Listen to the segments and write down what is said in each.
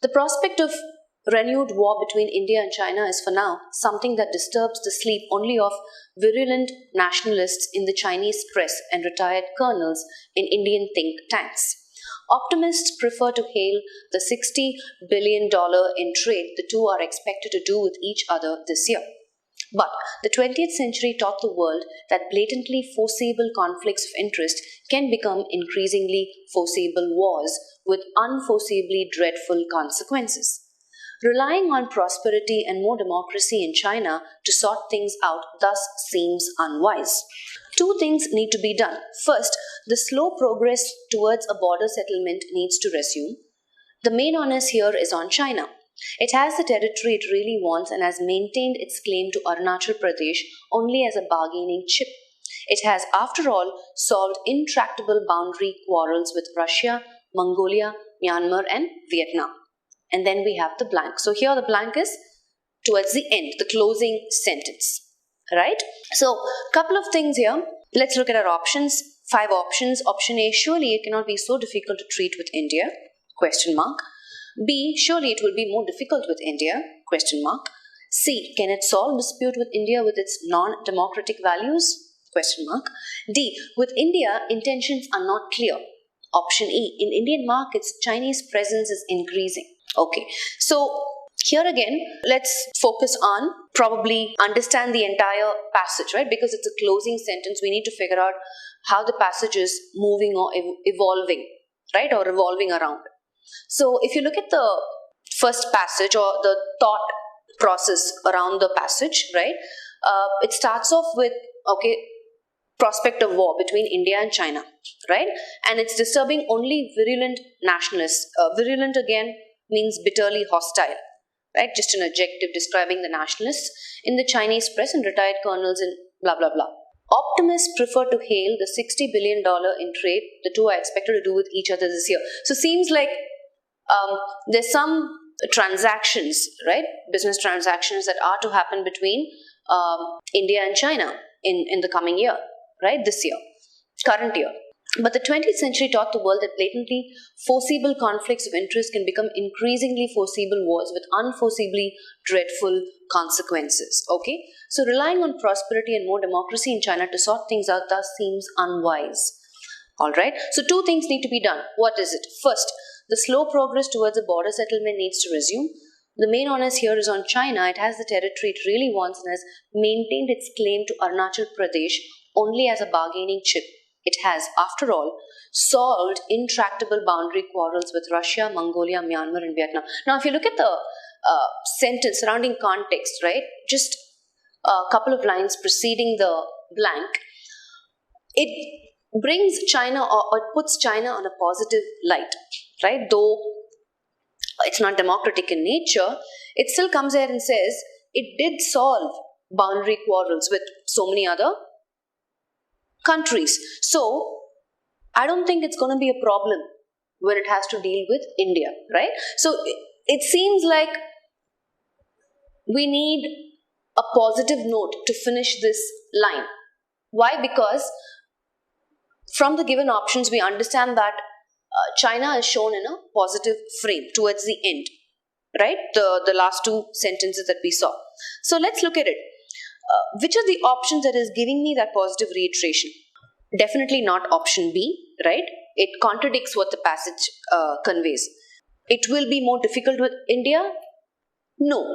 The prospect of renewed war between India and China is for now something that disturbs the sleep only of virulent nationalists in the Chinese press and retired colonels in Indian think tanks. Optimists prefer to hail the $60 billion in trade the two are expected to do with each other this year. But the 20th century taught the world that blatantly foreseeable conflicts of interest can become increasingly foreseeable wars with unforeseeably dreadful consequences. Relying on prosperity and more democracy in China to sort things out thus seems unwise. Two things need to be done. First, the slow progress towards a border settlement needs to resume. The main onus here is on China. It has the territory it really wants and has maintained its claim to Arunachal Pradesh only as a bargaining chip. It has, after all, solved intractable boundary quarrels with Russia, Mongolia, Myanmar, and Vietnam. And then we have the blank. So here the blank is towards the end, the closing sentence. Right? So, couple of things here. Let's look at our options. 5 options. Option A, surely it cannot be so difficult to treat with India? Question mark. B, surely it will be more difficult with India? Question mark. C, can it solve dispute with India with its non-democratic values? Question mark. D, with India, intentions are not clear. Option E, in Indian markets, Chinese presence is increasing. Okay, so here again, let's focus on probably understand the entire passage, right? Because it's a closing sentence, we need to figure out how the passage is moving or evolving, right? Or revolving around. So if you look at the first passage or the thought process around the passage, right? It starts off with, okay, prospect of war between India and China, right? And it's disturbing only virulent nationalists. Virulent again means bitterly hostile, right? Just an adjective describing the nationalists in the Chinese press and retired colonels in blah, blah, blah. Optimists prefer to hail the $60 billion in trade the two are expected to do with each other this year. So seems like there's some transactions, right? Business transactions that are to happen between India and China in the coming year, right? This year, current year. But the 20th century taught the world that blatantly foreseeable conflicts of interest can become increasingly foreseeable wars with unforeseeably dreadful consequences. Okay? So relying on prosperity and more democracy in China to sort things out thus seems unwise. Alright? So 2 things need to be done. What is it? First, the slow progress towards a border settlement needs to resume. The main onus here is on China. It has the territory it really wants and has maintained its claim to Arunachal Pradesh only as a bargaining chip. It has, after all, solved intractable boundary quarrels with Russia, Mongolia, Myanmar, and Vietnam. Now, if you look at the sentence surrounding context, right, just a couple of lines preceding the blank, it brings China or puts China on a positive light, right? Though it's not democratic in nature, it still comes here and says it did solve boundary quarrels with so many other countries. So, I don't think it's going to be a problem when it has to deal with India, right? So, it seems like we need a positive note to finish this line. Why? Because from the given options, we understand that China is shown in a positive frame towards the end, right? The last 2 sentences that we saw. So, let's look at it. Which are the options that is giving me that positive reiteration? Definitely not option B, right? It contradicts what the passage conveys. It will be more difficult with India? No,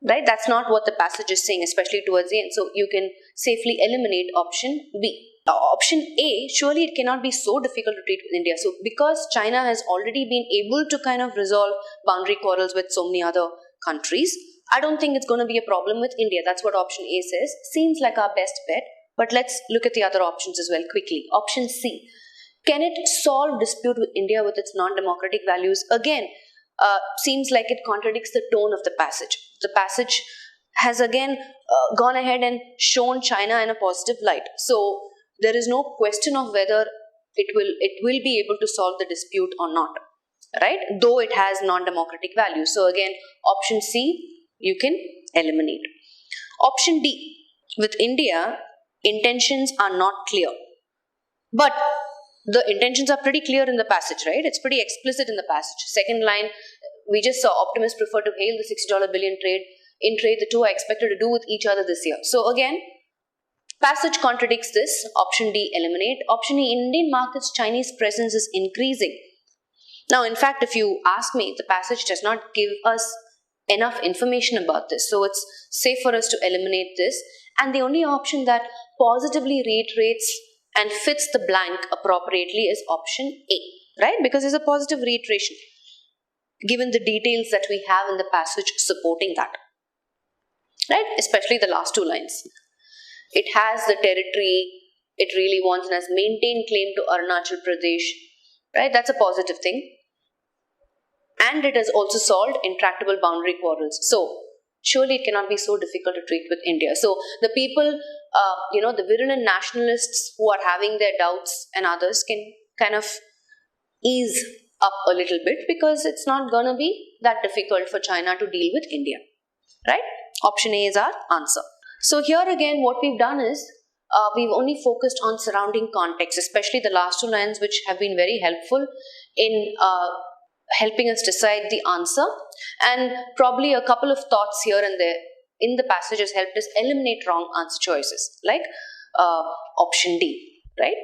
right? That's not what the passage is saying, especially towards the end. So you can safely eliminate option B. Option A, surely it cannot be so difficult to treat with India. So because China has already been able to kind of resolve boundary quarrels with so many other countries, I don't think it's going to be a problem with India. That's what option A says. Seems like our best bet. But let's look at the other options as well quickly. Option C. Can it solve dispute with India with its non-democratic values? Again, seems like it contradicts the tone of the passage. The passage has again gone ahead and shown China in a positive light. So there is no question of whether it will be able to solve the dispute or not, right? Though it has non-democratic values. So again, option C, you can eliminate. Option D, with India, intentions are not clear. But the intentions are pretty clear in the passage, right? It's pretty explicit in the passage. Second line, we just saw optimists prefer to hail the $60 billion trade. In trade, the two are expected to do with each other this year. So again, passage contradicts this. Option D, eliminate. Option E, in Indian markets, Chinese presence is increasing. Now, in fact, if you ask me, the passage does not give us enough information about this. So it's safe for us to eliminate this. And the only option that positively reiterates and fits the blank appropriately is option A, right? Because there's a positive reiteration, given the details that we have in the passage supporting that, right? Especially the last two lines. It has the territory it really wants and has maintained claim to Arunachal Pradesh, right? That's a positive thing. And it has also solved intractable boundary quarrels. So, surely it cannot be so difficult to treat with India. So, the people, the virulent nationalists who are having their doubts and others can kind of ease up a little bit, because it's not going to be that difficult for China to deal with India, right? Option A is our answer. So, here again, what we've done is, we've only focused on surrounding context, especially the last two lines, which have been very helpful in helping us decide the answer, and probably a couple of thoughts here and there in the passage has helped us eliminate wrong answer choices, like option D, right?